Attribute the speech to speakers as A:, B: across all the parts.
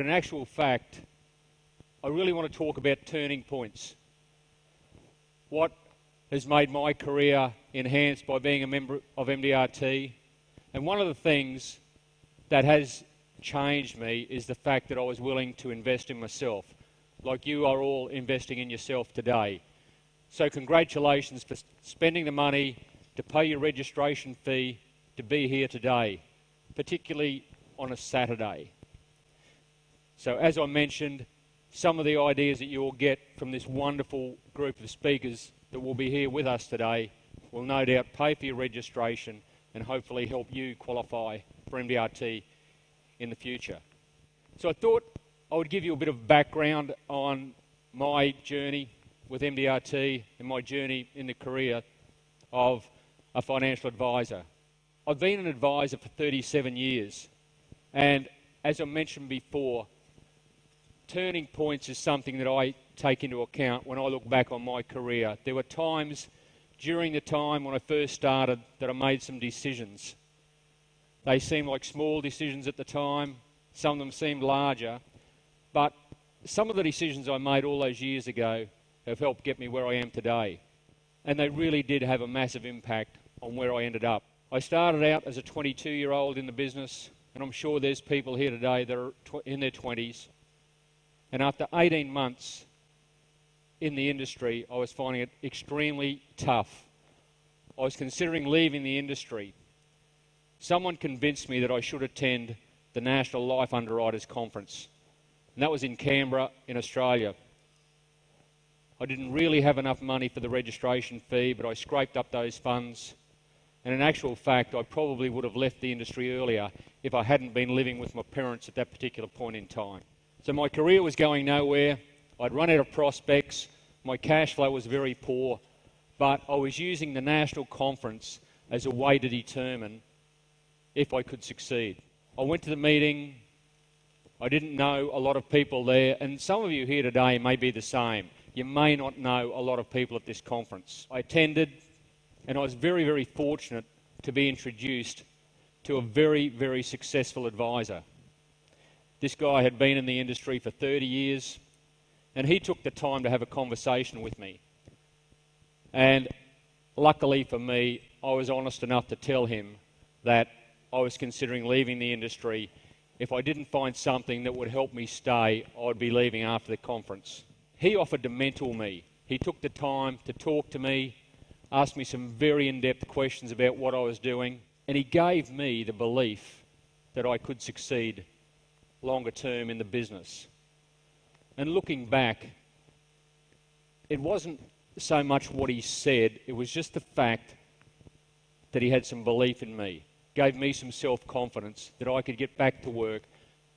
A: in actual fact, I really want to talk about turning points. What has made my career enhanced by being a member of MDRT. And one of the things that has changed me is the fact that I was willing to invest in myself, like you are all investing in yourself today. So congratulations for spending the money to pay your registration fee to be here today, particularly on a Saturday. So as I mentioned, some of the ideas that you will get from this wonderful group of speakers that will be here with us today will no doubt pay for your registration and hopefully help you qualify for MDRT in the future. So I thought I would give you a bit of background on my journey with MDRT and my journey in the career of a financial advisor. I've been an advisor for 37 years, and as I mentioned before, turning points is something that I take into account when I look back on my career. There were times during the time when I first started that I made some decisions. They seemed like small decisions at the time, some of them seemed larger, but some of the decisions I made all those years ago have helped get me where I am today. And they really did have a massive impact on where I ended up. I started out as a 22-year-old in the business, and I'm sure there's people here today that are in their 20s. And after 18 months in the industry, I was finding it extremely tough. I was considering leaving the industry. Someone convinced me that I should attend the National Life Underwriters Conference, and that was in Canberra in Australia. I didn't really have enough money for the registration fee, but I scraped up those funds, and in actual fact I probably would have left the industry earlier if I hadn't been living with my parents at that particular point in time. So my career was going nowhere. I'd run out of prospects, my cash flow was very poor, but I was using the national conference as a way to determine if I could succeed. I went to the meeting. I didn't know a lot of people there, and some of you here today may be the same. You may not know a lot of people at this conference. I attended, and I was very, very fortunate to be introduced to a very, very successful advisor. This guy had been in the industry for 30 years, and he took the time to have a conversation with me. And luckily for me, I was honest enough to tell him that I was considering leaving the industry. If I didn't find something that would help me stay, I'd be leaving after the conference. He offered to mentor me. He took the time to talk to me, asked me some very in-depth questions about what I was doing, and he gave me the belief that I could succeed longer term in the business. And looking back, it wasn't so much what he said, it was just the fact that he had some belief in me, gave me some self-confidence that I could get back to work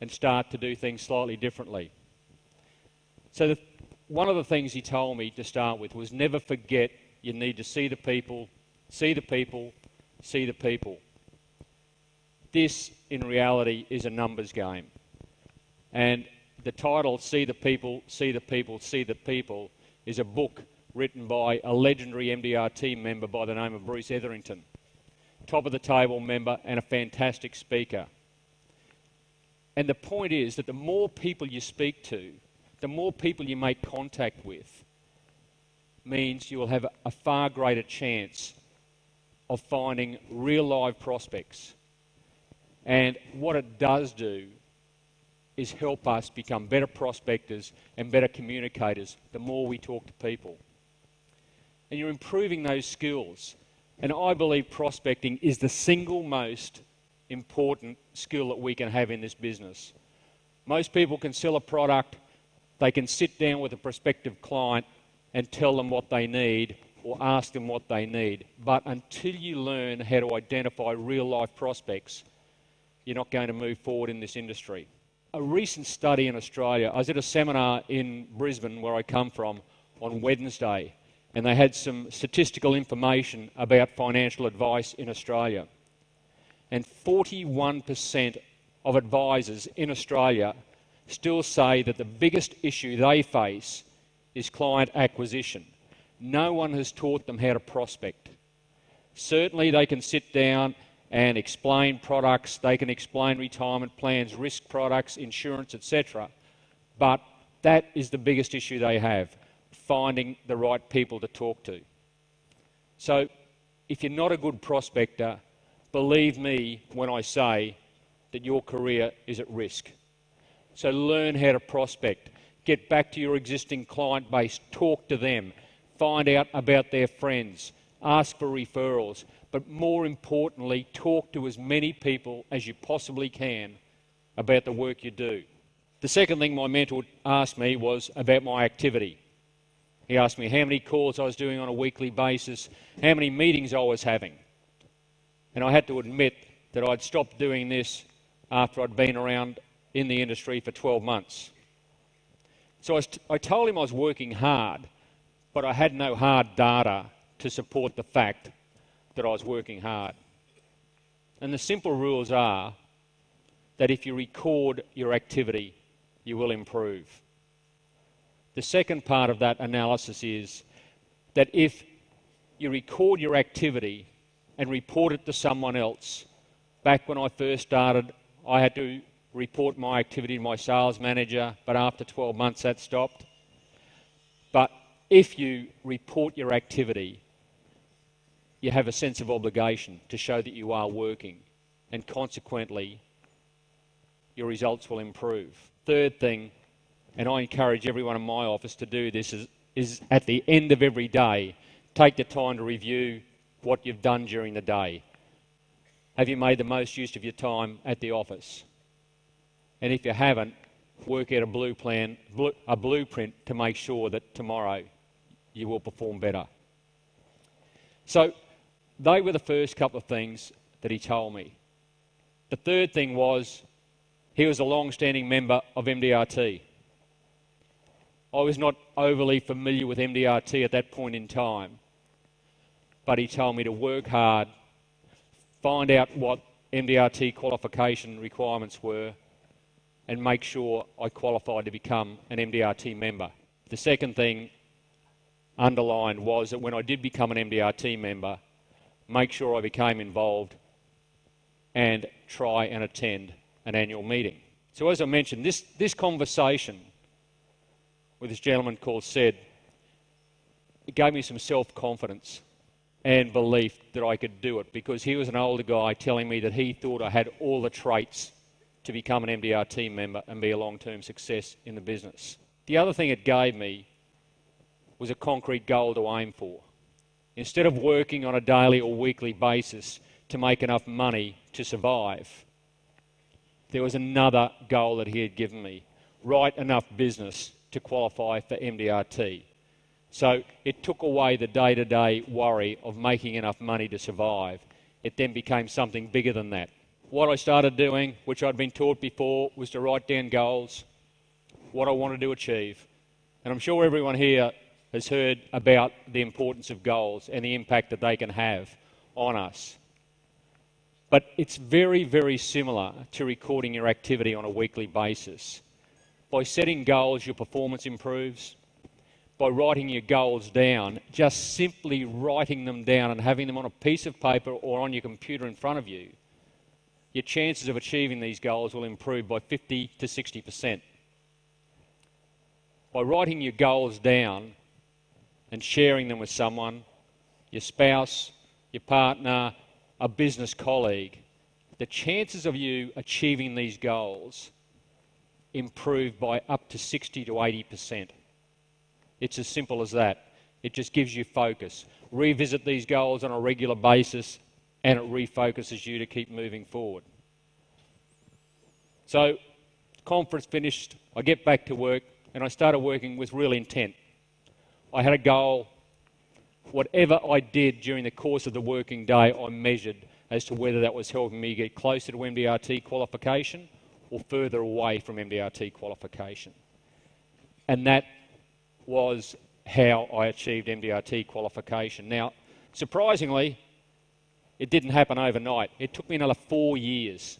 A: and start to do things slightly differently. So one of the things he told me to start with was never forget you need to see the people, see the people, see the people. This, in reality, is a numbers game. And the title, See the People, See the People, See the People, is a book written by a legendary MDRT member by the name of Bruce Etherington. Top of the table member and a fantastic speaker. And the point is that the more people you speak to, the more people you make contact with, means you will have a far greater chance of finding real live prospects. And what it does do is help us become better prospectors and better communicators the more we talk to people. And you're improving those skills. And I believe prospecting is the single most important skill that we can have in this business. Most people can sell a product, they can sit down with a prospective client and tell them what they need or ask them what they need. But until you learn how to identify real life prospects, you're not going to move forward in this industry. A recent study in Australia, I was at a seminar in Brisbane where I come from on Wednesday, and they had some statistical information about financial advice in Australia. And 41% of advisors in Australia still say that the biggest issue they face is client acquisition. No one has taught them how to prospect. Certainly they can sit down and explain products. They can explain retirement plans, risk products, insurance, etc. But that is the biggest issue they have, finding the right people to talk to. So if you're not a good prospector, believe me when I say that your career is at risk. So learn how to prospect. Get back to your existing client base, talk to them, find out about their friends, ask for referrals, but more importantly, talk to as many people as you possibly can about the work you do. The second thing my mentor asked me was about my activity. He asked me how many calls I was doing on a weekly basis, how many meetings I was having. And I had to admit that I'd stopped doing this after I'd been around in the industry for 12 months. So I told him I was working hard, but I had no hard data to support the fact that I was working hard. And the simple rules are that if you record your activity, you will improve. The second part of that analysis is that if you record your activity and report it to someone else, back when I first started, I had to report my activity to my sales manager, but after 12 months that stopped. But if you report your activity, you have a sense of obligation to show that you are working, and consequently, your results will improve. Third thing, and I encourage everyone in my office to do this, is at the end of every day, take the time to review what you've done during the day. Have you made the most use of your time at the office? And if you haven't, work out a blueprint to make sure that tomorrow you will perform better. So they were the first couple of things that he told me. The third thing was he was a long-standing member of MDRT. I was not overly familiar with MDRT at that point in time, but he told me to work hard, find out what MDRT qualification requirements were, and make sure I qualified to become an MDRT member. The second thing underlined was that when I did become an MDRT member, make sure I became involved and try and attend an annual meeting. So as I mentioned, this conversation with this gentleman called Sid, it gave me some self-confidence and belief that I could do it, because he was an older guy telling me that he thought I had all the traits to become an MDRT member and be a long-term success in the business. The other thing it gave me was a concrete goal to aim for. Instead of working on a daily or weekly basis to make enough money to survive, there was another goal that he had given me: write enough business to qualify for MDRT. So it took away the day-to-day worry of making enough money to survive. It then became something bigger than that. What I started doing, which I'd been taught before, was to write down goals, what I wanted to achieve. And I'm sure everyone here has heard about the importance of goals and the impact that they can have on us. But it's very, very similar to recording your activity on a weekly basis. By setting goals, your performance improves. By writing your goals down, just simply writing them down and having them on a piece of paper or on your computer in front of you, your chances of achieving these goals will improve by 50 to 60%. By writing your goals down and sharing them with someone, your spouse, your partner, a business colleague, the chances of you achieving these goals improve by up to 60 to 80%. It's as simple as that. It just gives you focus. Revisit these goals on a regular basis and it refocuses you to keep moving forward. So, conference finished, I get back to work and I started working with real intent. I had a goal. Whatever I did during the course of the working day, I measured as to whether that was helping me get closer to MDRT qualification or further away from MDRT qualification. And that was how I achieved MDRT qualification. Now, surprisingly, it didn't happen overnight. It took me another 4 years.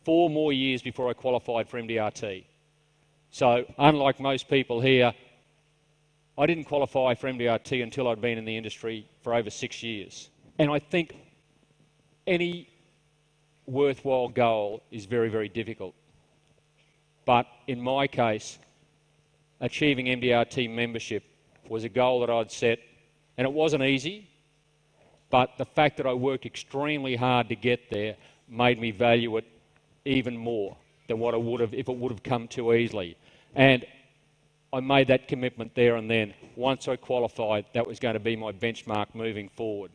A: 4 more years before I qualified for MDRT. So, unlike most people here, I didn't qualify for MDRT until I'd been in the industry for over 6 years. And I think any worthwhile goal is very, very difficult. But in my case, achieving MDRT membership was a goal that I'd set, and it wasn't easy, but the fact that I worked extremely hard to get there made me value it even more than what I would have if it would have come too easily. And I made that commitment there and then. Once I qualified, that was going to be my benchmark moving forward.